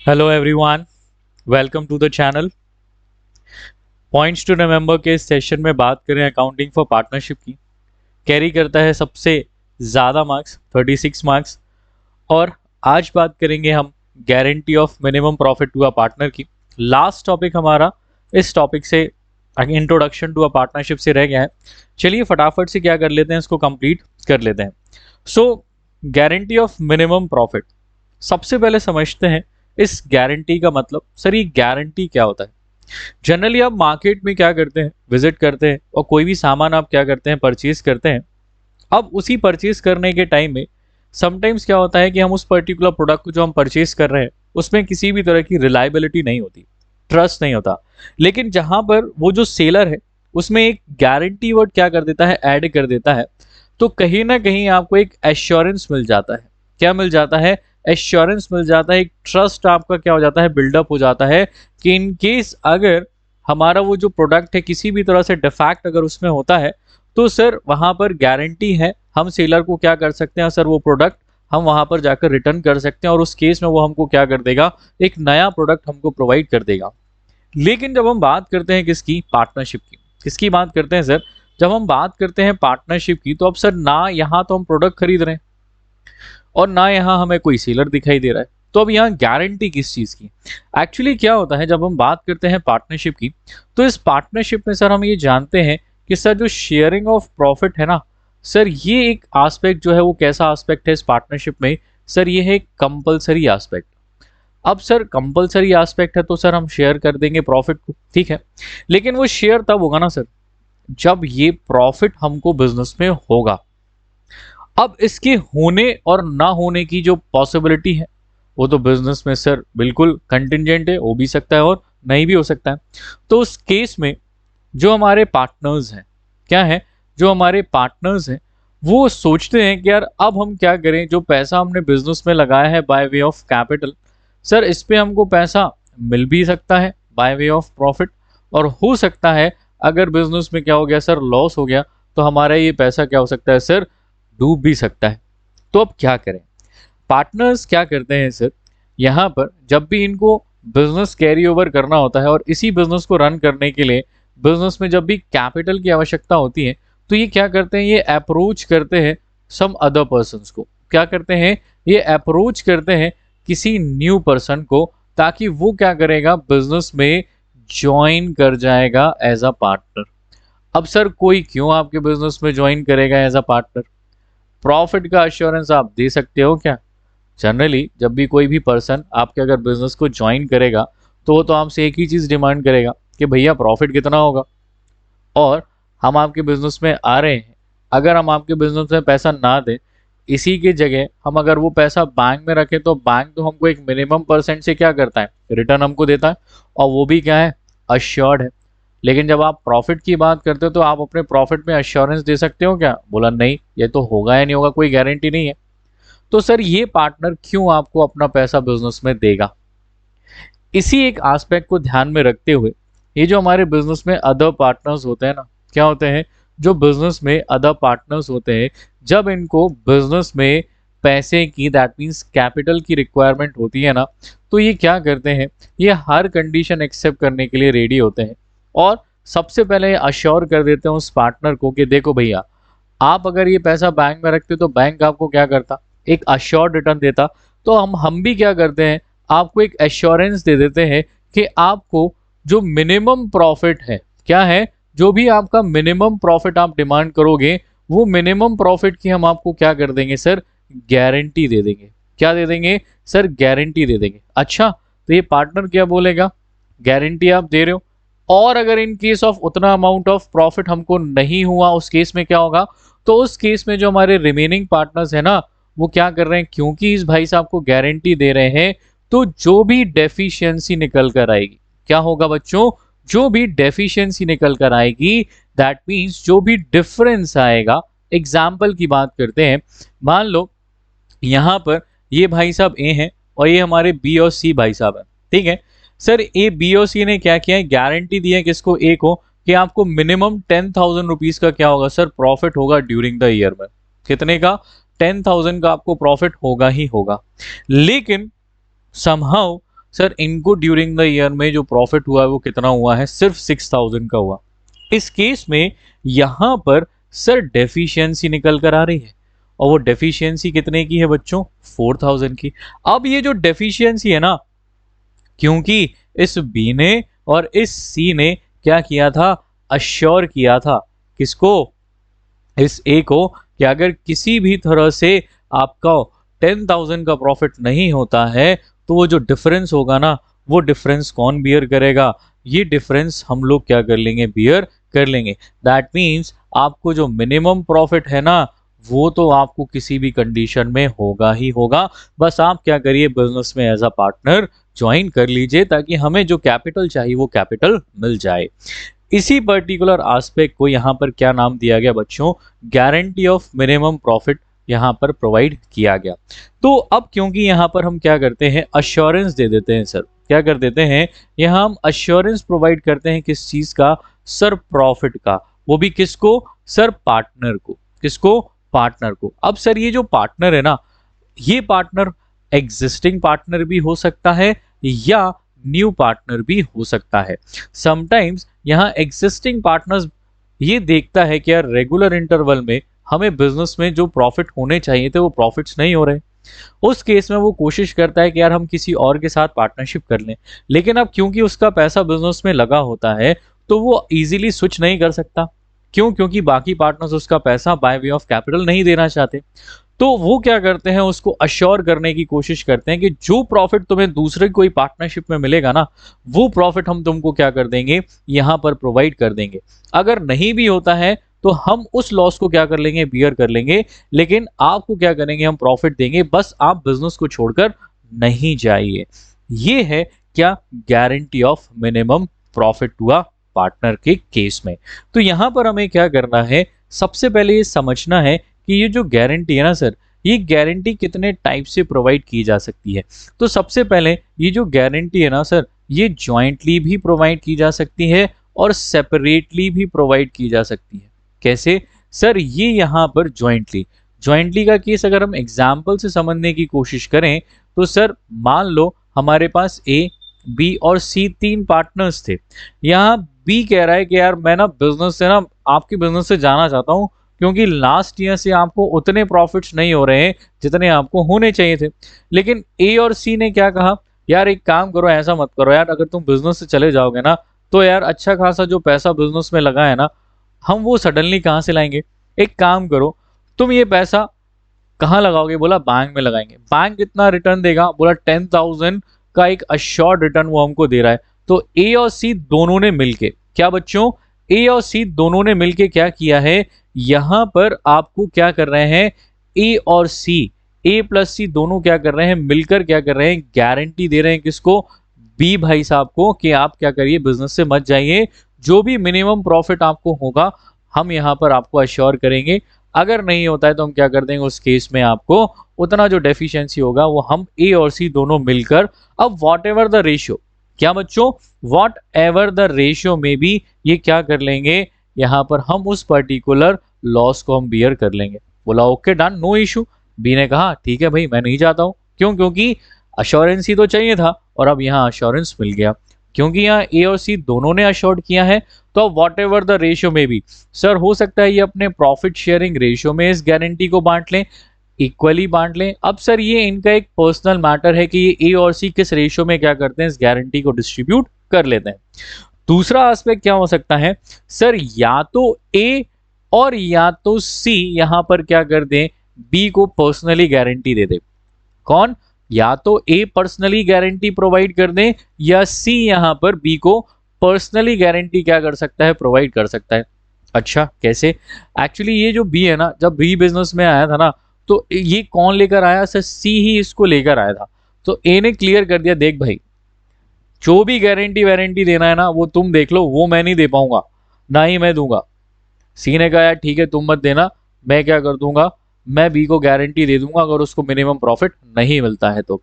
Hello everyone, welcome to the channel. Points to remember के इस session में बात करें अकाउंटिंग फॉर पार्टनरशिप की। कैरी करता है सबसे ज़्यादा मार्क्स 36 मार्क्स। और आज बात करेंगे हम guarantee of minimum profit to a partner की। लास्ट टॉपिक हमारा इस टॉपिक से इंट्रोडक्शन टू अ पार्टनरशिप से रह गया है। चलिए फटाफट से क्या कर लेते हैं, इसको कंप्लीट कर लेते हैं। सो गारंटी ऑफ मिनिमम प्रॉफिट, सबसे पहले समझते हैं इस गारंटी का मतलब। सर ये गारंटी क्या होता है? जनरली आप मार्केट में क्या करते हैं, विजिट करते हैं और कोई भी सामान आप क्या करते हैं, परचेज करते हैं। अब उसी परचेज करने के टाइम में समटाइम्स क्या होता है कि हम उस पर्टिकुलर प्रोडक्ट को जो हम परचेज कर रहे हैं उसमें किसी भी तरह की रिलायबिलिटी नहीं होती, ट्रस्ट नहीं होता। लेकिन जहां पर वो जो सेलर है उसमें एक गारंटी वर्ड क्या कर देता है, ऐड कर देता है, तो कहीं ना कहीं आपको एक एश्योरेंस मिल जाता है। क्या मिल जाता है? एश्योरेंस मिल जाता है। एक ट्रस्ट आपका क्या हो जाता है, बिल्डअप हो जाता है कि इन केस अगर हमारा वो जो प्रोडक्ट है किसी भी तरह से डिफेक्ट अगर उसमें होता है तो सर वहां पर गारंटी है, हम सेलर को क्या कर सकते हैं सर, वो प्रोडक्ट हम वहां पर जाकर रिटर्न कर सकते हैं और उस केस में वो हमको क्या कर देगा, एक नया प्रोडक्ट हमको प्रोवाइड कर देगा। लेकिन जब हम बात करते हैं किसकी, पार्टनरशिप की, किसकी बात करते हैं सर? जब हम बात करते हैं पार्टनरशिप की तो अब सर ना यहाँ तो हम प्रोडक्ट खरीद रहे हैं और ना यहाँ हमें कोई सेलर दिखाई दे रहा है, तो अब यहाँ गारंटी किस चीज की? एक्चुअली क्या होता है जब हम बात करते हैं पार्टनरशिप की, तो इस पार्टनरशिप में सर हम ये जानते हैं कि सर जो शेयरिंग ऑफ प्रॉफिट है ना सर, ये एक आस्पेक्ट जो है वो कैसा आस्पेक्ट है इस पार्टनरशिप में? सर ये है कंपलसरी आस्पेक्ट। अब सर कंपलसरी एस्पेक्ट है तो सर हम शेयर कर देंगे प्रॉफिट को, ठीक है। लेकिन वो शेयर तब होगा ना सर जब ये प्रॉफिट हमको बिजनेस में होगा। अब इसके होने और ना होने की जो पॉसिबिलिटी है वो तो बिजनेस में सर बिल्कुल कंटिजेंट है, हो भी सकता है और नहीं भी हो सकता है। तो उस केस में जो हमारे पार्टनर्स हैं, क्या है, जो हमारे पार्टनर्स हैं वो सोचते हैं कि यार अब हम क्या करें, जो पैसा हमने बिजनेस में लगाया है by way of capital, sir इस पे हमको पैसा मिल भी सकता है बाय वे ऑफ प्रॉफिट, और हो सकता है अगर बिजनेस में क्या हो गया सर, लॉस हो गया, तो हमारा ये पैसा क्या हो सकता है सर, डूब भी सकता है। तो अब क्या करें? पार्टनर्स क्या करते हैं सर, यहाँ पर जब भी इनको बिजनेस कैरी ओवर करना होता है और इसी बिजनेस को रन करने के लिए बिजनेस में जब भी कैपिटल की आवश्यकता होती है, तो ये क्या करते हैं, ये अप्रोच करते हैं सम अदर पर्सन्स को। क्या करते हैं? ये अप्रोच करते हैं किसी न्यू पर्सन को, ताकि वो क्या करेगा, बिजनेस में ज्वाइन कर जाएगा एज अ पार्टनर। अब सर कोई क्यों आपके बिजनेस में ज्वाइन करेगा एज अ पार्टनर? प्रॉफिट का अश्योरेंस आप दे सकते हो क्या? जनरली जब भी कोई भी पर्सन आपके अगर बिजनेस को ज्वाइन करेगा तो वो तो आपसे एक ही चीज डिमांड करेगा कि भैया प्रॉफिट कितना होगा, और हम आपके बिजनेस में आ रहे हैं, अगर हम आपके बिजनेस में पैसा ना दें, इसी की जगह हम अगर वो पैसा बैंक में रखें, तो बैंक तो हमको एक मिनिमम परसेंट से क्या करता है, रिटर्न हमको देता है, और वो भी क्या है, अश्योर्ड है। लेकिन जब आप प्रॉफिट की बात करते हो तो आप अपने प्रॉफिट में अश्योरेंस दे सकते हो क्या? बोला नहीं, ये तो होगा या नहीं होगा, कोई गारंटी नहीं है। तो सर ये पार्टनर क्यों आपको अपना पैसा बिजनेस में देगा? इसी एक एस्पेक्ट को ध्यान में रखते हुए ये जो हमारे बिजनेस में अदर पार्टनर्स होते हैं ना, क्या होते हैं, जो बिजनेस में अदर पार्टनर्स होते हैं, जब इनको बिजनेस में पैसे की, दैट मीन्स कैपिटल की रिक्वायरमेंट होती है ना, तो ये क्या करते हैं, ये हर कंडीशन एक्सेप्ट करने के लिए रेडी होते हैं। और सबसे पहले अश्योर कर देते हैं उस पार्टनर को कि देखो भैया, आप अगर ये पैसा बैंक में रखते तो बैंक आपको क्या करता, एक अश्योर्ड रिटर्न देता। तो हम भी क्या करते हैं, आपको एक एश्योरेंस दे देते हैं कि आपको जो मिनिमम प्रॉफिट है, क्या है, जो भी आपका मिनिमम प्रॉफिट आप डिमांड करोगे, वो मिनिमम प्रॉफिट की हम आपको क्या कर देंगे सर, गारंटी दे देंगे। क्या दे देंगे सर? गारंटी दे देंगे। अच्छा, तो ये पार्टनर क्या बोलेगा, गारंटी आप दे रहे हो, और अगर इन केस ऑफ उतना अमाउंट ऑफ प्रॉफिट हमको नहीं हुआ, उस केस में क्या होगा, तो उस केस में जो हमारे रिमेनिंग पार्टनर्स है ना, वो क्या कर रहे हैं, क्योंकि इस भाई साहब को गारंटी दे रहे हैं, तो जो भी डेफिशिएंसी निकल कर आएगी, क्या होगा बच्चों, जो भी डेफिशिएंसी निकल कर आएगी, दैट मीन्स जो भी डिफरेंस आएगा। एग्जाम्पल की बात करते हैं, मान लो यहाँ पर ये भाई साहब ए हैं और ये हमारे बी और सी भाई साहब हैं, ठीक है। सर ए, बी और सी ने क्या किया है, गारंटी दी है किसको, ए को, कि आपको मिनिमम 10,000 रुपीज का क्या होगा सर, प्रॉफिट होगा ड्यूरिंग द ईयर में। कितने का? 10,000 का आपको प्रॉफिट होगा ही होगा। लेकिन समहाउ सर इनको ड्यूरिंग द ईयर में जो प्रॉफिट हुआ है वो कितना हुआ है, सिर्फ 6000 का हुआ। इस केस में यहां पर सर डेफिशिएंसी निकल कर आ रही है, और वो डेफिशिएंसी कितने की है बच्चों, 4000 की। अब ये जो डेफिशिएंसी है ना, क्योंकि इस बी ने और इस सी ने क्या किया था, अश्योर किया था किसको, इस ए को, कि अगर किसी भी तरह से आपका 10,000 का प्रॉफिट नहीं होता है तो वो जो डिफरेंस होगा ना, वो डिफरेंस कौन बियर करेगा, ये डिफरेंस हम लोग क्या कर लेंगे, बियर कर लेंगे। दैट मीन्स आपको जो मिनिमम प्रॉफिट है ना, वो तो आपको किसी भी कंडीशन में होगा ही होगा। बस आप क्या करिए, बिजनेस में एज अ पार्टनर ज्वाइन कर लीजिए, ताकि हमें जो कैपिटल चाहिए वो कैपिटल मिल जाए। इसी पर्टिकुलर एस्पेक्ट को यहाँ पर क्या नाम दिया गया बच्चों, गारंटी ऑफ मिनिमम प्रॉफिट यहाँ पर प्रोवाइड किया गया। तो अब क्योंकि यहाँ पर हम क्या करते हैं, अश्योरेंस दे देते हैं सर, क्या कर देते हैं, यहाँ हम अश्योरेंस प्रोवाइड करते हैं किस चीज का, सर प्रॉफिट का, वो भी किसको, सर पार्टनर को, किसको, पार्टनर को। अब सर ये जो पार्टनर है ना, ये पार्टनर एग्जिस्टिंग पार्टनर भी हो सकता है या न्यू पार्टनर भी हो सकता है। समटाइम्स यहाँ एग्जिस्टिंग पार्टनर्स ये देखता है कि यार रेगुलर इंटरवल में हमें बिजनेस में जो प्रॉफिट होने चाहिए थे वो प्रॉफिट्स नहीं हो रहे, उस केस में वो कोशिश करता है कि यार हम किसी और के साथ पार्टनरशिप कर लें। लेकिन अब क्योंकि उसका पैसा बिजनेस में लगा होता है तो वो इजीली स्विच नहीं कर सकता। क्यों, क्योंकि बाकी पार्टनर्स उसका पैसा बाय वे ऑफ कैपिटल नहीं देना चाहते। तो वो क्या करते हैं, उसको अश्योर करने की कोशिश करते हैं कि जो प्रॉफिट तुम्हें दूसरे कोई पार्टनरशिप में मिलेगा ना, वो प्रॉफिट हम तुमको क्या कर देंगे, यहाँ पर प्रोवाइड कर देंगे। अगर नहीं भी होता है तो हम उस लॉस को क्या कर लेंगे, बियर कर लेंगे, लेकिन आपको क्या करेंगे, हम प्रॉफिट देंगे, बस आप बिजनेस को छोड़कर नहीं जाइए। ये है क्या, गारंटी ऑफ मिनिमम प्रॉफिट हुआ पार्टनर के केस में। तो यहां पर हमें क्या करना है, सबसे पहले ये समझना है कि ये जो गारंटी है ना सर, ये गारंटी कितने टाइप से प्रोवाइड की जा सकती है। तो सबसे पहले ये जो गारंटी है ना सर, ये जॉइंटली भी प्रोवाइड की जा सकती है और सेपरेटली भी प्रोवाइड की जा सकती है। कैसे सर, ये यहाँ पर ज्वाइंटली का केस अगर हम एग्जाम्पल से समझने की कोशिश करें तो सर मान लो हमारे पास ए, बी और सी तीन पार्टनर्स थे। यहाँ बी कह रहा है कि यार मैं ना बिजनेस से ना, आपके बिजनेस से जाना चाहता हूँ, क्योंकि लास्ट ईयर से आपको उतने प्रॉफिट्स नहीं हो रहे हैं जितने आपको होने चाहिए थे। लेकिन ए और सी ने क्या कहा, यार एक काम करो, ऐसा मत करो यार, अगर तुम बिजनेस से चले जाओगे ना तो यार अच्छा खासा जो पैसा बिजनेस में लगा है ना, हम वो सडनली कहाँ से लाएंगे। एक काम करो, तुम ये पैसा कहाँ लगाओगे, बोला बैंक में लगाएंगे। बैंक कितना रिटर्न देगा, बोला 10,000 का एक अश्योर्ड रिटर्न वो हमको दे रहा है। तो ए और सी दोनों ने मिलके, क्या बच्चों, ए और सी दोनों ने मिलके क्या किया है, यहां पर आपको क्या कर रहे हैं, ए और सी, ए प्लस सी दोनों क्या कर रहे हैं, मिलकर क्या कर रहे हैं, गारंटी दे रहे हैं किसको, बी भाई साहब को, कि आप क्या करिए, बिजनेस से मत जाइए, जो भी मिनिमम प्रॉफिट आपको होगा हम यहाँ पर आपको अश्योर करेंगे। अगर नहीं होता है तो हम क्या कर देंगे, उस केस में आपको उतना जो डेफिशिएंसी होगा वो हम ए और सी दोनों मिलकर, अब वॉट एवर द रेशियो, क्या बच्चों, वॉट एवर द रेशियो में भी ये क्या कर लेंगे, यहाँ पर हम उस पर्टिकुलर लॉस को हम बियर कर लेंगे। बोला okay done, no issue. B ने कहा ठीक है भाई, मैं नहीं जाता हूँ। क्यों, क्योंकि अश्योरेंस ही तो चाहिए था और अब यहाँ अश्योरेंस मिल गया। क्योंकि यहाँ ए और सी दोनों ने अश्योर्ड किया है, तो अब वॉट एवर द रेशियो में भी सर हो सकता है ये अपने प्रॉफिट शेयरिंग रेशियो में इस गारंटी को बांट लें, इक्वली बांट लें। अब सर ये इनका एक पर्सनल मैटर है कि ये ए और सी किस रेशियो में क्या करते हैं, इस गारंटी को डिस्ट्रीब्यूट कर लेते हैं। दूसरा एस्पेक्ट क्या हो सकता है सर, या तो ए और या तो सी यहां पर क्या कर दें, बी को पर्सनली गारंटी दे दे। कौन, या तो ए पर्सनली गारंटी प्रोवाइड कर दे, या सी यहां पर बी को पर्सनली गारंटी क्या कर सकता है, प्रोवाइड कर सकता है। अच्छा कैसे, एक्चुअली ये जो बी है ना, जब बी बिजनेस में आया था ना, तो ये कौन लेकर आया सर, सी ही इसको लेकर आया था। तो ए ने क्लियर कर दिया, देख भाई जो भी गारंटी वारंटी देना है ना वो तुम देख लो, वो मैं नहीं दे पाऊंगा, ना ही मैं दूंगा। सी ने कहा यार ठीक है तुम मत देना, मैं क्या कर दूंगा, मैं बी को गारंटी दे दूंगा अगर उसको मिनिमम प्रॉफिट नहीं मिलता है तो।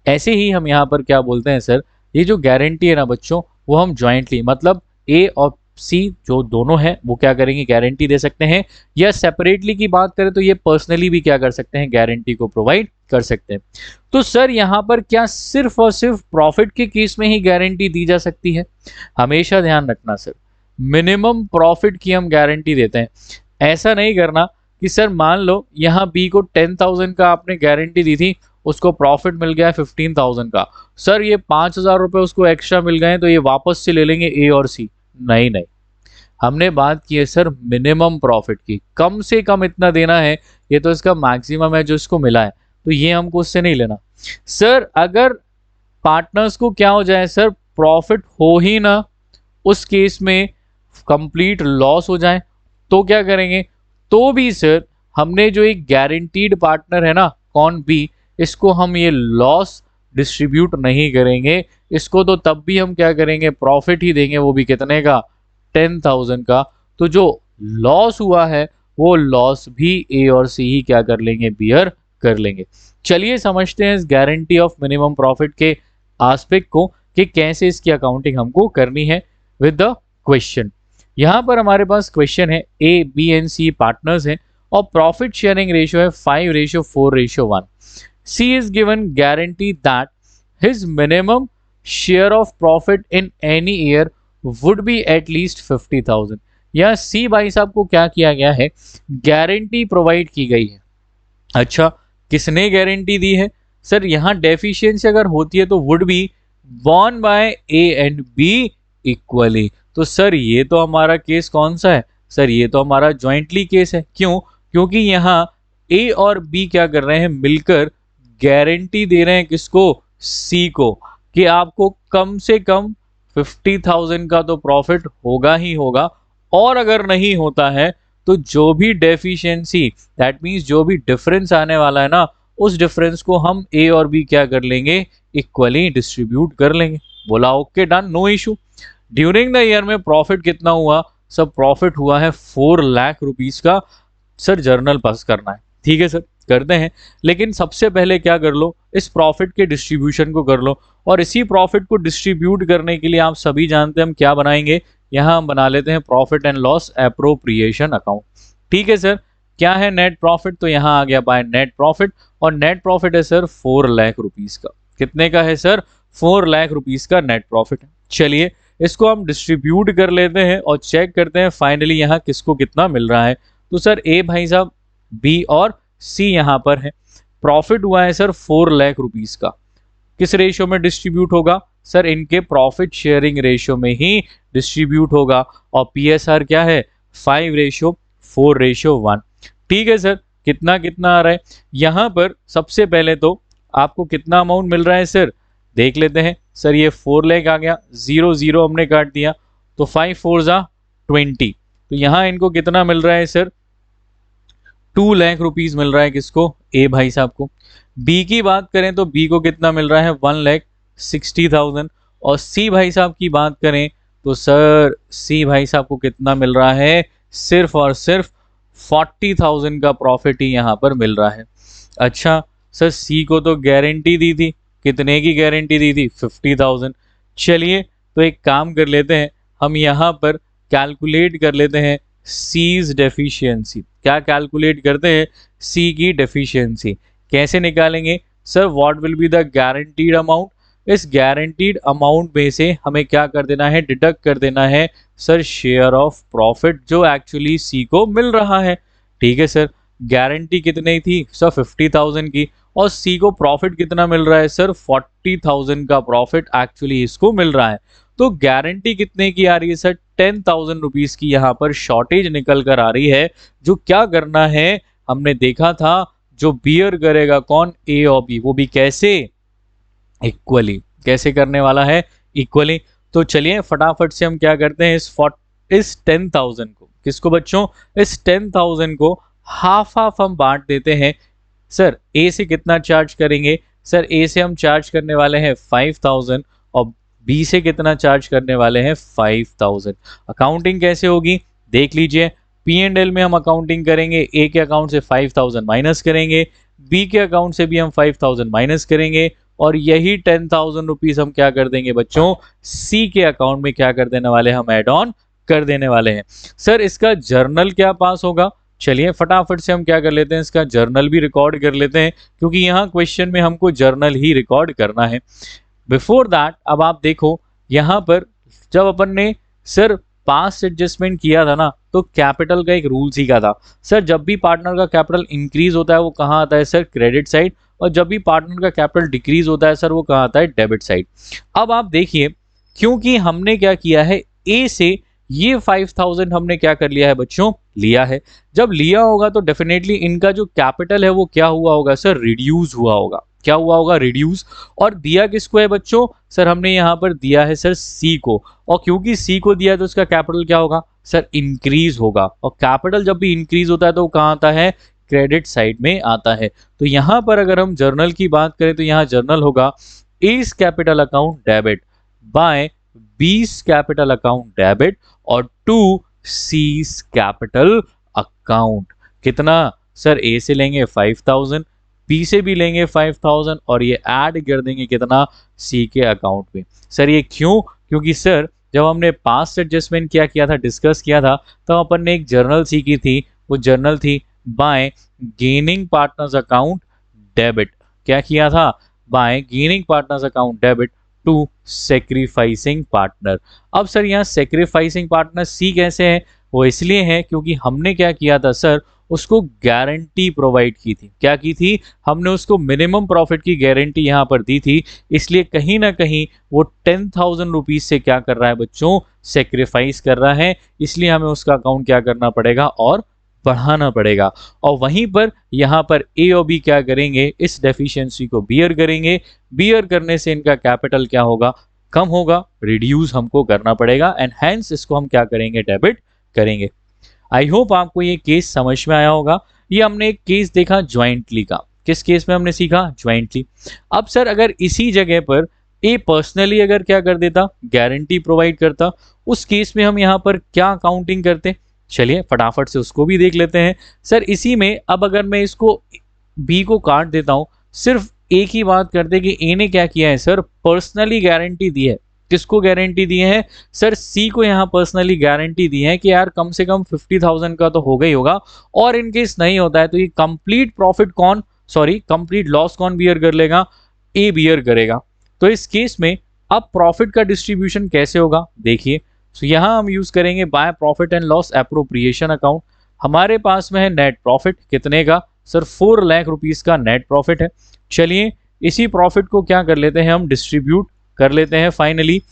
ऐसे ही हम यहाँ पर क्या बोलते हैं सर, ये जो गारंटी है ना बच्चों, वो हम ज्वाइंटली, मतलब ए और सी जो दोनों हैं वो क्या करेंगे, गारंटी दे सकते हैं, या सेपरेटली की बात करें तो ये पर्सनली भी क्या कर सकते हैं, गारंटी को प्रोवाइड कर सकते हैं। तो सर यहाँ पर क्या सिर्फ और सिर्फ प्रॉफिट के केस में ही गारंटी दी जा सकती है? हमेशा ध्यान रखना सर, मिनिमम प्रॉफिट की हम गारंटी देते हैं। ऐसा नहीं करना कि सर मान लो यहाँ बी को 10,000 का आपने गारंटी दी थी, उसको प्रॉफिट मिल गया 15,000 का, सर ये 5,000 रुपए उसको एक्स्ट्रा मिल गए तो ये वापस से ले लेंगे ए और सी। नहीं नहीं, हमने बात की है सर मिनिमम प्रॉफिट की, कम से कम इतना देना है, ये तो इसका मैक्सिमम है जो इसको मिला है, तो ये हमको उससे नहीं लेना। सर अगर पार्टनर्स को क्या हो जाए सर, प्रॉफिट हो ही ना, उस केस में कंप्लीट लॉस हो जाए, तो क्या करेंगे? तो भी सर हमने जो एक गारंटीड पार्टनर है ना, कौन बी, इसको हम ये लॉस डिस्ट्रीब्यूट नहीं करेंगे, इसको तो तब भी हम क्या करेंगे, प्रॉफिट ही देंगे, वो भी कितने का, 10,000 का। तो जो लॉस हुआ है वो लॉस भी ए और सी ही क्या कर लेंगे, बियर कर लेंगे। चलिए समझते हैं इस गारंटी ऑफ मिनिमम प्रॉफिट के आस्पेक्ट को कि कैसे इसकी अकाउंटिंग हमको करनी है विद द क्वेश्चन। यहाँ पर हमारे पास क्वेश्चन है, A B and C partners हैं और प्रॉफिट शेयरिंग रेशियो है 5:4:1। C is given guarantee that his minimum share of profit in any year would be at least 50,000। यहाँ सी भाई साहब को क्या किया गया है, गारंटी प्रोवाइड की गई है। अच्छा, किसने गारंटी दी है? सर यहाँ डेफिशिएंसी अगर होती है तो would be borne by A and B equally. तो सर ये तो हमारा केस कौन सा है? सर ये तो हमारा ज्वाइंटली केस है। क्यों? क्योंकि यहाँ ए और बी क्या कर रहे हैं, मिलकर गारंटी दे रहे हैं किसको, सी को, कि आपको कम से कम 50,000 का तो प्रॉफिट होगा ही होगा, और अगर नहीं होता है तो जो भी डेफिशिएंसी, दैट मींस जो भी डिफरेंस आने वाला है ना, उस डिफरेंस को हम ए और बी क्या कर लेंगे, इक्वली डिस्ट्रीब्यूट कर लेंगे। बोला okay done, no issue. During the year में प्रॉफिट कितना हुआ? सब प्रॉफिट हुआ है 4 लाख रुपीस का। सर जर्नल पास करना है, ठीक है सर करते हैं, लेकिन सबसे पहले क्या कर लो, इस प्रॉफिट के डिस्ट्रीब्यूशन को कर लो। और इसी प्रॉफिट को डिस्ट्रीब्यूट करने के लिए आप सभी जानते हैं हम क्या बनाएंगे, यहाँ हम बना लेते हैं profit and loss appropriation account. ठीक है सर, क्या है नेट प्रॉफिट, तो यहाँ आ गया बाय नेट प्रॉफिट, और नेट प्रॉफिट है सर 4 लाख रुपीस का। कितने का है सर? 4 लाख रुपीस का नेट प्रॉफिट है। चलिए इसको हम डिस्ट्रीब्यूट कर लेते हैं और चेक करते हैं फाइनली यहाँ किसको कितना मिल रहा है। तो सर ए भाई साहब, बी और सी यहाँ पर है। प्रॉफिट हुआ है सर 4 लाख रुपीस का। किस रेशियो में डिस्ट्रीब्यूट होगा? सर इनके प्रॉफिट शेयरिंग रेशियो में ही डिस्ट्रीब्यूट होगा, और पीएसआर क्या है, 5:4:1। ठीक है सर, कितना कितना आ रहा है यहाँ पर? सबसे पहले तो आपको कितना अमाउंट मिल रहा है सर, देख लेते हैं। सर ये 4 लाख आ गया, 0 0 हमने काट दिया, तो 5 4 20। तो यहाँ इनको कितना मिल रहा है सर, 2 लाख रुपीस मिल रहा है किसको, ए भाई साहब को। बी की बात करें तो बी को कितना मिल रहा है, 1,60,000। और सी भाई साहब की बात करें तो सर सी भाई साहब को कितना मिल रहा है, सिर्फ और सिर्फ 40,000 का प्रॉफिट ही यहाँ पर मिल रहा है। अच्छा सर, सी को तो गारंटी दी थी, कितने की गारंटी दी थी, 50,000। चलिए तो एक काम कर लेते हैं, हम यहाँ पर कैलकुलेट कर लेते हैं सीज डेफिशिएंसी। क्या कैलकुलेट करते हैं? सी की डेफिशिएंसी। कैसे निकालेंगे sir? What will be the guaranteed amount. इस गारंटीड अमाउंट में से हमें क्या कर देना है, डिडक्ट कर देना है सर शेयर ऑफ प्रॉफिट जो एक्चुअली सी को मिल रहा है। ठीक है सर, गारंटी कितनी थी सर, 50,000 की, और सी को प्रॉफिट कितना मिल रहा है सर, 40,000 का प्रॉफिट एक्चुअली इसको मिल रहा है। तो गारंटी कितने की आ रही है सर, 10,000 रुपीज की यहाँ पर शॉर्टेज निकल कर आ रही है। जो क्या करना है, हमने देखा था जो बियर करेगा कौन, ए और बी, वो भी कैसे, इक्वली। कैसे करने वाला है, इक्वली। तो चलिए फटाफट से हम क्या करते हैं, इस 10,000 को, किसको बच्चों, इस 10,000 को हाफ हाफ हम बांट देते हैं। सर ए से कितना चार्ज करेंगे? सर ए से हम चार्ज करने वाले हैं 5,000, और बी से कितना चार्ज करने वाले हैं, 5,000। अकाउंटिंग कैसे होगी देख लीजिए। P&L में हम अकाउंटिंग करेंगे, ए के अकाउंट से 5,000 माइनस करेंगे, बी के अकाउंट से भी हम 5,000 माइनस करेंगे, और यही 10,000 रुपीज हम क्या कर देंगे बच्चों, सी के अकाउंट में क्या कर देने वाले, हम एड ऑन कर देने वाले हैं। सर इसका जर्नल क्या पास होगा? चलिए फटाफट से हम क्या कर लेते हैं, इसका जर्नल भी रिकॉर्ड कर लेते हैं, क्योंकि यहाँ क्वेश्चन में हमको जर्नल ही रिकॉर्ड करना है। बिफोर दैट अब आप देखो यहाँ पर जब अपन ने सर पास्ट एडजस्टमेंट किया था ना, तो कैपिटल का एक रूल सीखा था सर, जब भी पार्टनर का कैपिटल इंक्रीज होता है वो कहाँ आता है सर, क्रेडिट साइड, और जब भी पार्टनर का कैपिटल डिक्रीज होता है सर वो कहाँ आता है, डेबिट साइड। अब आप देखिए क्योंकि हमने क्या किया है, ए से ये 5000 हमने क्या कर लिया है बच्चों, लिया है। जब लिया होगा तो डेफिनेटली इनका जो कैपिटल है वो क्या हुआ होगा सर, रिड्यूस हुआ होगा। क्या हुआ होगा, रिड्यूस। और दिया किसको है बच्चों, सर हमने यहाँ पर दिया है सर सी को, और क्योंकि सी को दिया तो उसका कैपिटल क्या होगा सर, इंक्रीज होगा। और कैपिटल जब भी इंक्रीज होता है तो वो कहाँ आता है, क्रेडिट साइड में आता है। तो यहाँ पर अगर हम जर्नल की बात करें तो यहाँ जर्नल होगा S capital account debit bye बीस कैपिटल अकाउंट डेबिट और टू सीज कैपिटल अकाउंट। कितना सर, ए से लेंगे 5000, बी से भी लेंगे 5000 और ये ऐड कर देंगे कितना, सी के अकाउंट में। सर ये क्यों, क्योंकि सर जब हमने पास्ट एडजस्टमेंट किया था, डिस्कस किया था, तब अपन ने एक जर्नल सीखी थी, वो जर्नल थी by gaining partners account debit. क्या किया था, by gaining partners account debit to sacrificing partner. अब सर यहाँ सेक्रीफाइसिंग पार्टनर सी कैसे है, वो इसलिए है क्योंकि हमने क्या किया था सर, उसको गारंटी प्रोवाइड की थी। क्या की थी, हमने उसको मिनिमम प्रॉफिट की गारंटी यहाँ पर दी थी, इसलिए कहीं ना कहीं वो 10,000 रुपीज से क्या कर रहा है बच्चों, सेक्रीफाइस कर रहा है, इसलिए हमें उसका अकाउंट क्या करना पड़ेगा और बढ़ाना पड़ेगा। और वहीं पर यहाँ पर ए और बी क्या करेंगे, इस डेफिशिएंसी को बियर करेंगे। बियर करने से इनका कैपिटल क्या होगा, कम होगा, रिड्यूस हमको करना पड़ेगा, एंड हेंस इसको हम क्या करेंगे, डेबिट करेंगे। आई होप आपको ये केस समझ में आया होगा। ये हमने एक केस देखा ज्वाइंटली का, किस केस में हमने सीखा, ज्वाइंटली। अब सर अगर इसी जगह पर ए पर्सनली अगर क्या कर देता, गारंटी प्रोवाइड करता, उस केस में हम यहाँ पर क्या काउंटिंग करते, चलिए फटाफट से उसको भी देख लेते हैं। सर इसी में अब अगर मैं इसको बी को काट देता हूं, सिर्फ ए की बात करते कि ए ने क्या किया है सर, पर्सनली गारंटी दी है। किसको गारंटी दी है सर, सी को यहाँ पर्सनली गारंटी दी है कि यार कम से कम 50,000 का तो होगा ही होगा, और इनकेस नहीं होता है तो ये कंप्लीट प्रॉफिट कौन, सॉरी कंप्लीट लॉस कौन बियर कर लेगा, ए बियर करेगा। तो इस केस में अब प्रॉफिट का डिस्ट्रीब्यूशन कैसे होगा, देखिए। तो यहाँ हम यूज करेंगे by profit and loss appropriation account. हमारे पास में है नेट प्रॉफिट, कितने का सर, 4 लाख रुपीस का नेट प्रॉफिट है। चलिए इसी प्रॉफिट को क्या कर लेते हैं, हम डिस्ट्रीब्यूट कर लेते हैं। फाइनली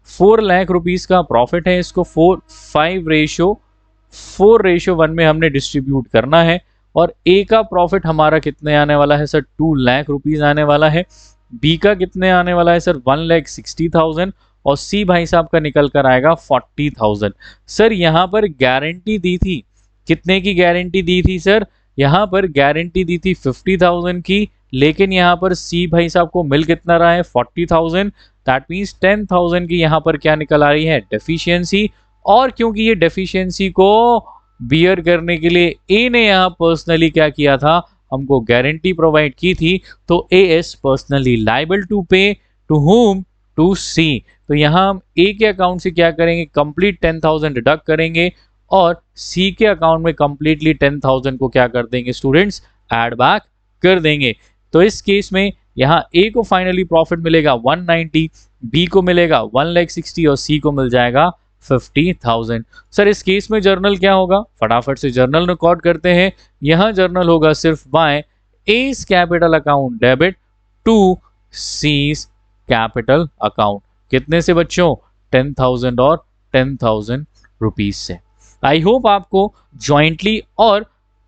4 लाख रुपीस का प्रॉफिट है, इसको 4:1 में हमने डिस्ट्रीब्यूट करना है। और ए का प्रॉफिट हमारा कितने आने वाला है सर, 2 लाख रुपीस आने वाला है। बी का कितने आने वाला है सर, 1,60,000, और सी भाई साहब का निकल कर आएगा 40,000। सर यहाँ पर गारंटी दी थी, कितने की गारंटी दी थी सर, यहाँ पर गारंटी दी थी 50,000 की, लेकिन यहाँ पर सी भाई साहब को मिल कितना रहा है, 40,000। दैट मीन्स 10,000 की यहाँ पर क्या निकल आ रही है, डेफिशिएंसी। और क्योंकि ये डेफिशिएंसी को बियर करने के लिए ए ने यहाँ पर्सनली क्या किया था, हमको गारंटी प्रोवाइड की थी, तो ए इज पर्सनली लाइबल टू पे टू हुम, टू सी। तो यहाँ हम ए के अकाउंट से क्या करेंगे, कंप्लीट 10,000 डिडक्ट करेंगे, और सी के अकाउंट में कंप्लीटली 10,000 को क्या कर देंगे स्टूडेंट्स, ऐड बैक कर देंगे। तो इस केस में यहाँ ए को फाइनली प्रॉफिट मिलेगा 190, बी को मिलेगा 1,60,000 और सी को मिल जाएगा 50,000। सर इस केस में जर्नल क्या होगा, फटाफट से जर्नल रिकॉर्ड करते हैं। यहाँ जर्नल होगा सिर्फ by S capital account debit to C's capital account. कितने से बच्चों, 10,000 और 10,000 रुपीज से। आई होप आपको ज्वाइंटली और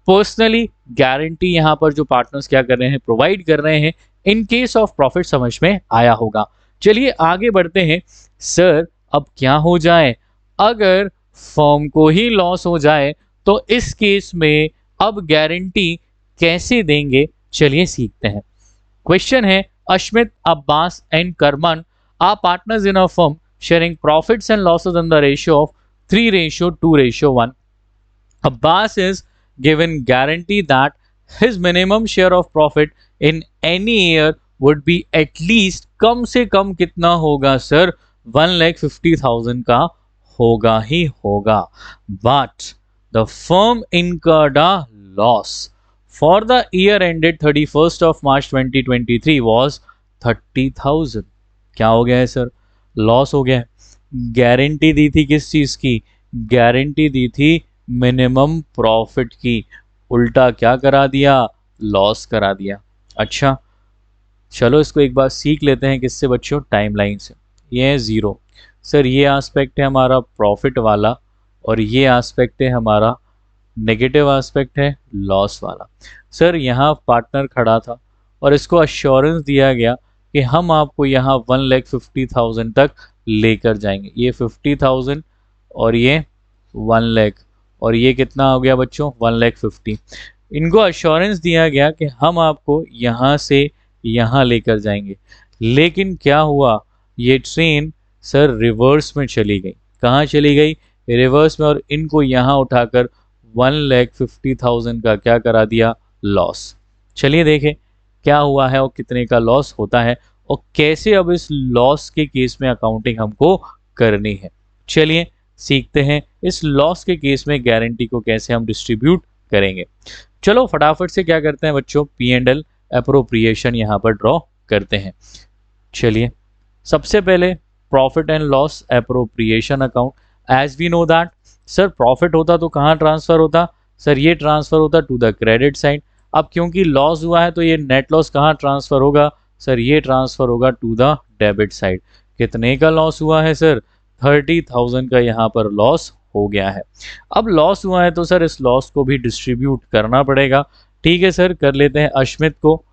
पर्सनली गारंटी यहाँ पर जो पार्टनर्स क्या कर रहे हैं, प्रोवाइड कर रहे हैं, इन केस ऑफ प्रॉफिट समझ में आया होगा। चलिए आगे बढ़ते हैं। सर अब क्या हो जाए, अगर फर्म को ही लॉस हो जाए तो इस केस में अब गारंटी कैसे देंगे, चलिए सीखते हैं। क्वेश्चन है, Ashmit, Abbas and Karman are partners in a firm sharing profits and losses in the ratio of 3:2:1. Abbas is given guarantee that his minimum share of profit in any year would be at least कम से कम कितना होगा sir, 1,50,000 का होगा ही होगा। But the firm incurred a loss for the year ended 31st of March 2023 was 30,000। क्या हो गया है सर? लॉस हो गया है। गारंटी दी थी किस चीज की? गारंटी दी थी मिनिमम प्रॉफिट की, उल्टा क्या करा दिया? लॉस करा दिया। अच्छा, चलो इसको एक बार सीख लेते हैं किससे बच्चों? टाइमलाइन से। ये है ज़ीरो। सर ये एस्पेक्ट है हमारा प्रॉफिट वाला, और ये एस्पेक्ट है हमारा नेगेटिव एस्पेक्ट है लॉस वाला। सर यहाँ पार्टनर खड़ा था और इसको अश्योरेंस दिया गया कि हम आपको यहाँ 1,50,000 तक लेकर जाएंगे। ये 50,000 और ये 1,00,000, और ये कितना हो गया बच्चों? 1,50,000। इनको अश्योरेंस दिया गया कि हम आपको यहाँ से यहाँ लेकर जाएंगे। लेकिन क्या हुआ? ये ट्रेन सर रिवर्स में चली गई। कहाँ चली गई? रिवर्स में, और इनको यहाँ उठाकर 1,50,000 का क्या करा दिया? लॉस। चलिए देखें क्या हुआ है और कितने का लॉस होता है, और कैसे अब इस लॉस के केस में अकाउंटिंग हमको करनी है। चलिए सीखते हैं इस लॉस के केस में गारंटी को कैसे हम डिस्ट्रीब्यूट करेंगे। चलो फटाफट से क्या करते हैं बच्चों? P&L अप्रोप्रिएशन यहाँ पर ड्रॉ करते हैं। चलिए सबसे पहले profit and loss appropriation account. As we know that sir profit होता तो कहाँ ट्रांसफर होता? सर ये ट्रांसफर होता टू द क्रेडिट साइड। अब क्योंकि लॉस हुआ है तो ये नेट लॉस कहाँ ट्रांसफर होगा? सर ये ट्रांसफर होगा टू द डेबिट साइड। कितने का लॉस हुआ है सर? 30,000 का यहाँ पर लॉस हो गया है। अब लॉस हुआ है तो सर इस लॉस को भी डिस्ट्रीब्यूट करना पड़ेगा। ठीक है सर, कर लेते हैं अश्मित को,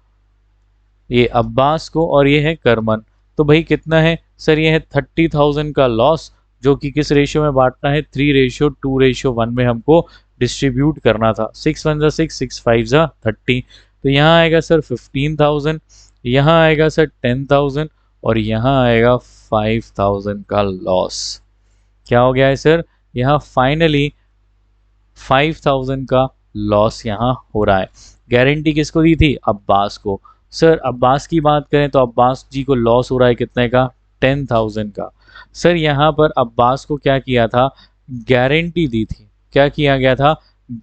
ये अब्बास को, और ये है करमन। तो भाई कितना है सर? ये है 30,000 का लॉस, जो कि किस रेशियो में बांटना है? 3:2:1 में हमको डिस्ट्रीब्यूट करना था। 6 1 जा 6, 6 5 जा 30। तो यहाँ आएगा सर 15,000, यहाँ आएगा सर 10,000, और यहाँ आएगा 5,000 का लॉस। क्या हो गया है सर? यहाँ फाइनली 5,000 का लॉस यहाँ हो रहा है। गारंटी किसको दी थी? अब्बास को। सर अब्बास की बात करें तो अब्बास जी को लॉस हो रहा है कितने का? 10,000 का। सर यहाँ पर अब्बास को क्या किया था? गारंटी दी थी। क्या किया गया था?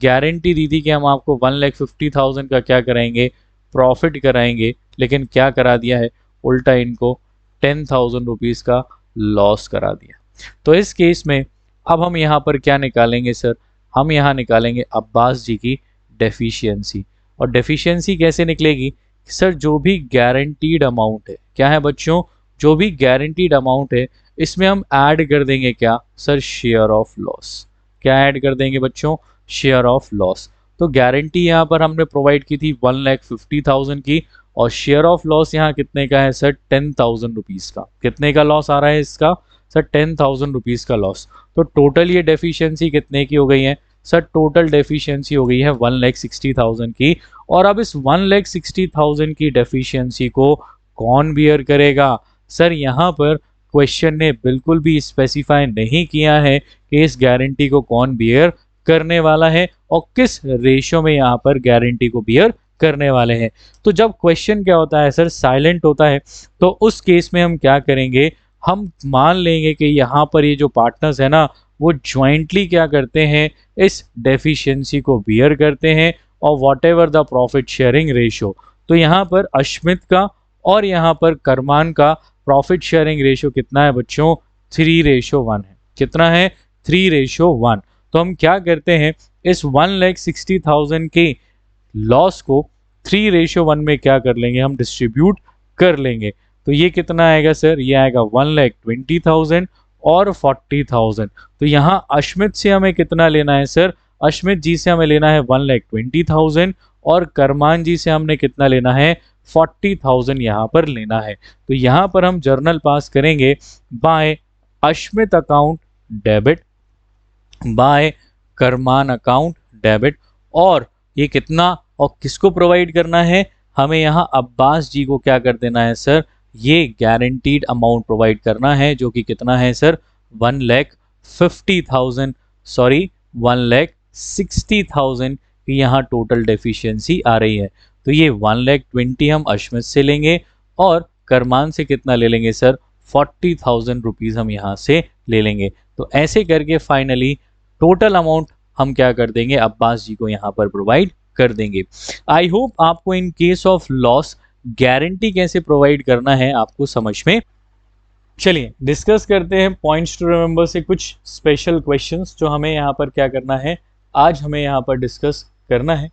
गारंटी दी थी कि हम आपको 1,50,000 का क्या कराएंगे? प्रॉफिट कराएंगे। लेकिन क्या करा दिया है? उल्टा इनको 10,000 रुपीज़ का लॉस करा दिया। तो इस केस में अब हम यहाँ पर क्या निकालेंगे सर? हम यहाँ निकालेंगे अब्बास जी की डेफिशिएंसी। और डेफिशिएंसी कैसे निकलेगी? सर जो भी गारंटीड अमाउंट है, क्या है बच्चों? जो भी गारंटीड अमाउंट है इसमें हम ऐड कर देंगे क्या सर? Share of loss. क्या ऐड कर देंगे बच्चों? Share of loss. तो गारंटी यहाँ पर हमने प्रोवाइड की थी 1,50,000 की, और शेयर ऑफ लॉस यहाँ कितने का है सर? 10,000 रुपीज़ का। कितने का लॉस आ रहा है इसका? सर 10,000 रुपीज़ का लॉस। तो टोटल ये डेफिशिएंसी कितने की हो गई है सर? टोटल डेफिशिएंसी हो गई है 1,60,000 की। और अब इस 1,60,000 की डेफिशिएंसी को कौन बियर करेगा? सर यहाँ पर क्वेश्चन ने बिल्कुल भी स्पेसिफाई नहीं किया है कि इस गारंटी को कौन बियर करने वाला है और किस रेशियो में यहाँ पर गारंटी को बियर करने वाले हैं। तो जब क्वेश्चन क्या होता है सर? साइलेंट होता है, तो उस केस में हम क्या करेंगे? हम मान लेंगे कि यहाँ पर ये जो पार्टनर्स है ना, वो ज्वाइंटली क्या करते हैं? इस डेफिशिएंसी को बियर करते हैं, और what ever the profit sharing ratio. तो यहाँ पर अश्मित का और यहाँ पर करमान का प्रॉफिट शेयरिंग रेशियो कितना है बच्चों? 3:1 है। कितना है? 3:1। तो हम क्या करते हैं? इस 1,60,000 के लॉस को 3:1 में क्या कर लेंगे? हम डिस्ट्रीब्यूट कर लेंगे। तो ये कितना आएगा सर? ये आएगा 1,20,000 और 40,000। तो यहाँ अश्मित से हमें कितना लेना है सर? अश्मित जी से हमें लेना है 1,20,000, और करमान जी से हमने कितना लेना है? 40,000 यहाँ पर लेना है। तो यहाँ पर हम जर्नल पास करेंगे by Ashmit account debit, by Karman account debit. और ये कितना और किसको प्रोवाइड करना है? हमें यहाँ अब्बास जी को क्या कर देना है सर? ये गारंटीड अमाउंट प्रोवाइड करना है, जो कि कितना है सर? 1,50,000, सॉरी 1,60,000 की यहाँ टोटल डेफिशिएंसी आ रही है। तो ये 1,20,000 हम अश्मित से लेंगे, और करमान से कितना ले लेंगे सर? 40,000 रुपीज़ हम यहाँ से ले लेंगे। तो ऐसे करके फाइनली टोटल अमाउंट हम क्या कर देंगे, अब्बास जी को यहाँ पर प्रोवाइड कर देंगे। आई होप आपको इन केस ऑफ लॉस गारंटी कैसे प्रोवाइड करना है आपको समझ में। चलिए डिस्कस करते हैं पॉइंट्स टू रिमेंबर से कुछ स्पेशल क्वेश्चंस जो हमें यहाँ पर क्या करना है, आज हमें यहाँ पर डिस्कस करना है,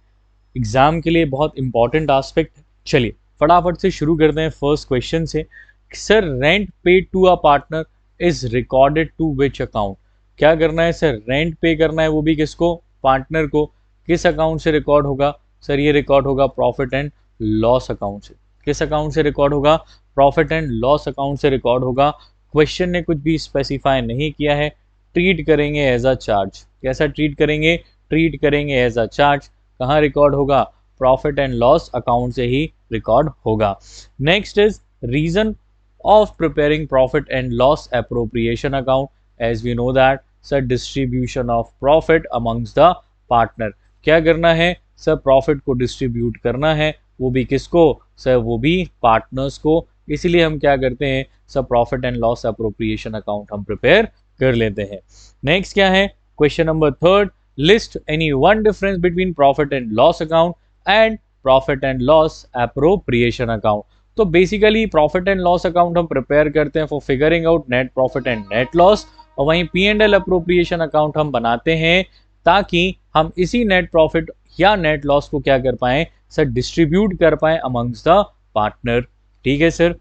एग्जाम के लिए बहुत इंपॉर्टेंट एस्पेक्ट है। चलिए फटाफट से शुरू करते हैं फर्स्ट क्वेश्चन से। Sir rent paid to a partner is recorded to which account. क्या करना है सर, रेंट पे करना है, वो भी किसको, पार्टनर को। किस अकाउंट से रिकॉर्ड होगा सर, ये रिकॉर्ड होगा प्रॉफिट एंड लॉस अकाउंट से। किस अकाउंट से रिकॉर्ड होगा, प्रॉफिट एंड लॉस अकाउंट से रिकॉर्ड होगा। क्वेश्चन ने कुछ भी स्पेसिफाई नहीं किया है, ट्रीट करेंगे एज अ चार्ज। कैसा ट्रीट करेंगे, ट्रीट करेंगे एज अ चार्ज। कहाँ रिकॉर्ड होगा, प्रॉफिट एंड लॉस अकाउंट से ही रिकॉर्ड होगा। Next is reason of preparing profit and loss appropriation account. As we know that sir distribution of profit amongst the partner. क्या करना है sir, profit को distribute करना है, वो भी किसको सर, वो भी पार्टनर्स को। इसीलिए हम क्या करते हैं sir, profit and loss appropriation account हम प्रिपेयर कर लेते हैं। नेक्स्ट क्या है, question number third, list any one difference between profit and loss account and profit and loss appropriation account. तो basically profit and loss account हम prepare करते हैं for figuring out net profit and net loss, और वहीं P and L appropriation account हम बनाते हैं ताकि हम इसी नेट प्रॉफिट या नेट लॉस को क्या कर पाए सर, डिस्ट्रीब्यूट कर पाए अमंग्स द पार्टनर। ठीक है sir.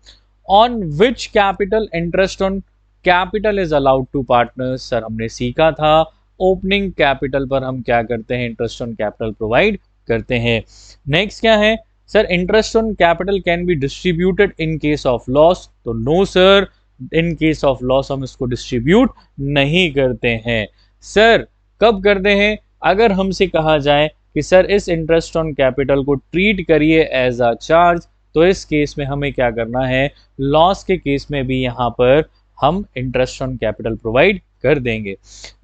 On which capital interest on capital is allowed to partners. Sir हमने सीखा था ओपनिंग कैपिटल पर हम क्या करते हैं, इंटरेस्ट ऑन कैपिटल प्रोवाइड करते हैं। नेक्स्ट क्या है sir, interest on capital can be distributed in case of loss. तो no sir, in case of loss हम इसको डिस्ट्रीब्यूट नहीं करते हैं। सर कब करते हैं, अगर हमसे कहा जाए कि सर इस इंटरेस्ट ऑन कैपिटल को ट्रीट करिए एज अ चार्ज, तो इस केस में हमें क्या करना है, लॉस के केस में भी यहाँ पर हम इंटरेस्ट ऑन कैपिटल प्रोवाइड कर देंगे।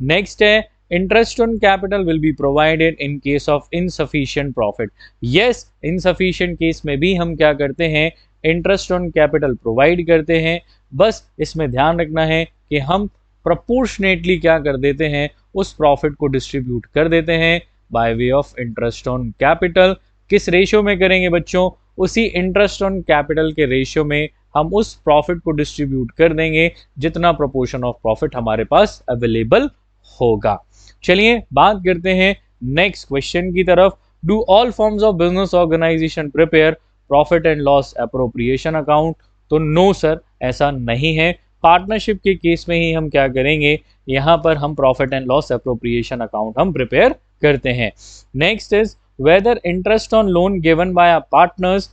नेक्स्ट है, interest on capital will be provided in case of insufficient profit. Yes, insufficient case में भी हम क्या करते हैं, इंटरेस्ट ऑन कैपिटल प्रोवाइड करते हैं। बस इसमें ध्यान रखना है कि हम प्रोपोर्शनेटली क्या कर देते हैं, उस प्रॉफिट को डिस्ट्रीब्यूट कर देते हैं by way of interest on capital. किस रेशियो में करेंगे बच्चों, उसी इंटरेस्ट ऑन कैपिटल के रेशियो में हम उस प्रॉफिट को डिस्ट्रीब्यूट कर देंगे जितना प्रोपोर्शन ऑफ प्रॉफिट हमारे पास अवेलेबल होगा। चलिए बात करते हैं नेक्स्ट क्वेश्चन की तरफ। Do all forms of business organisation prepare profit and loss appropriation account. तो नो सर, ऐसा नहीं है। पार्टनरशिप के केस में ही हम क्या करेंगे, यहाँ पर हम profit and loss appropriation account हम प्रिपेयर करते हैं। Next is whether interest on loan given by a partners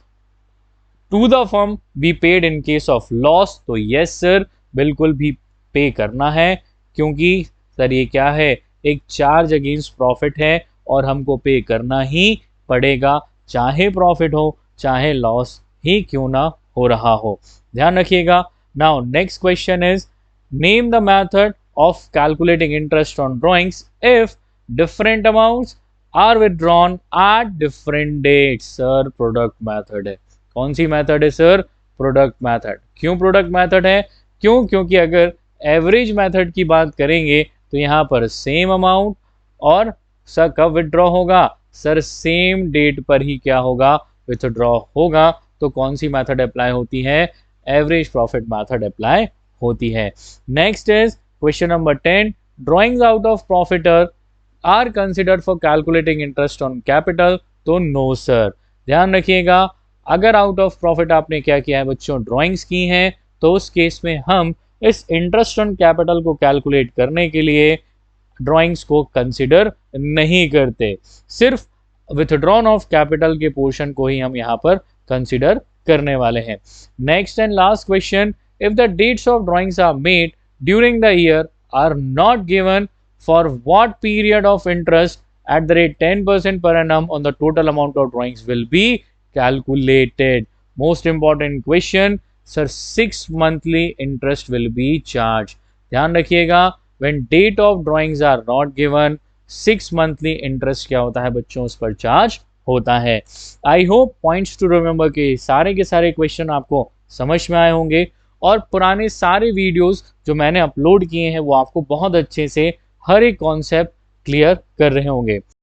to the firm be paid in case of loss. तो यस सर, बिल्कुल भी पे करना है, क्योंकि सर ये क्या है, एक चार्ज अगेंस्ट प्रॉफिट है और हमको पे करना ही पड़ेगा, चाहे प्रॉफिट हो चाहे लॉस ही क्यों ना हो रहा हो। ध्यान रखिएगा। Now next question is name the method of calculating interest on drawings if different amounts are withdrawn at different dates. Sir product method है। कौन सी मेथड है सर, प्रोडक्ट मेथड। क्यों प्रोडक्ट मेथड है, क्यों, क्योंकि अगर एवरेज मेथड की बात करेंगे तो यहाँ पर सेम अमाउंट और सर कब विथड्रॉ होगा, सर सेम डेट पर ही क्या होगा, विथड्रॉ होगा। तो कौन सी मेथड अप्लाई होती है, एवरेज प्रॉफिट मेथड अप्लाई होती है। Next is question number 10, drawings out of profits are considered for calculating interest on capital. तो नो सर, ध्यान रखिएगा, अगर आउट ऑफ प्रॉफिट आपने क्या किया है बच्चों, ड्रॉइंग्स की हैं, तो उस केस में हम इस इंटरेस्ट ऑन कैपिटल को कैलकुलेट करने के लिए ड्रॉइंग्स को कंसिडर नहीं करते, सिर्फ विथड्रॉन ऑफ कैपिटल के पोर्शन को ही हम यहाँ पर कंसिडर करने वाले हैं। Next and last question, if the dates of drawings are made during the year are not given, for what period of interest at the rate 10% per annum on the total amount of drawings will be calculated. Most important question, sir 6 monthly interest will be charged. ध्यान रखिएगा, when date of drawings are not given, 6 monthly interest क्या होता है बच्चों, उस पर charge होता है। I hope points to remember के सारे क्वेश्चन आपको समझ में आए होंगे, और पुराने सारे वीडियोस जो मैंने अपलोड किए हैं वो आपको बहुत अच्छे से हर एक कॉन्सेप्ट क्लियर कर रहे होंगे।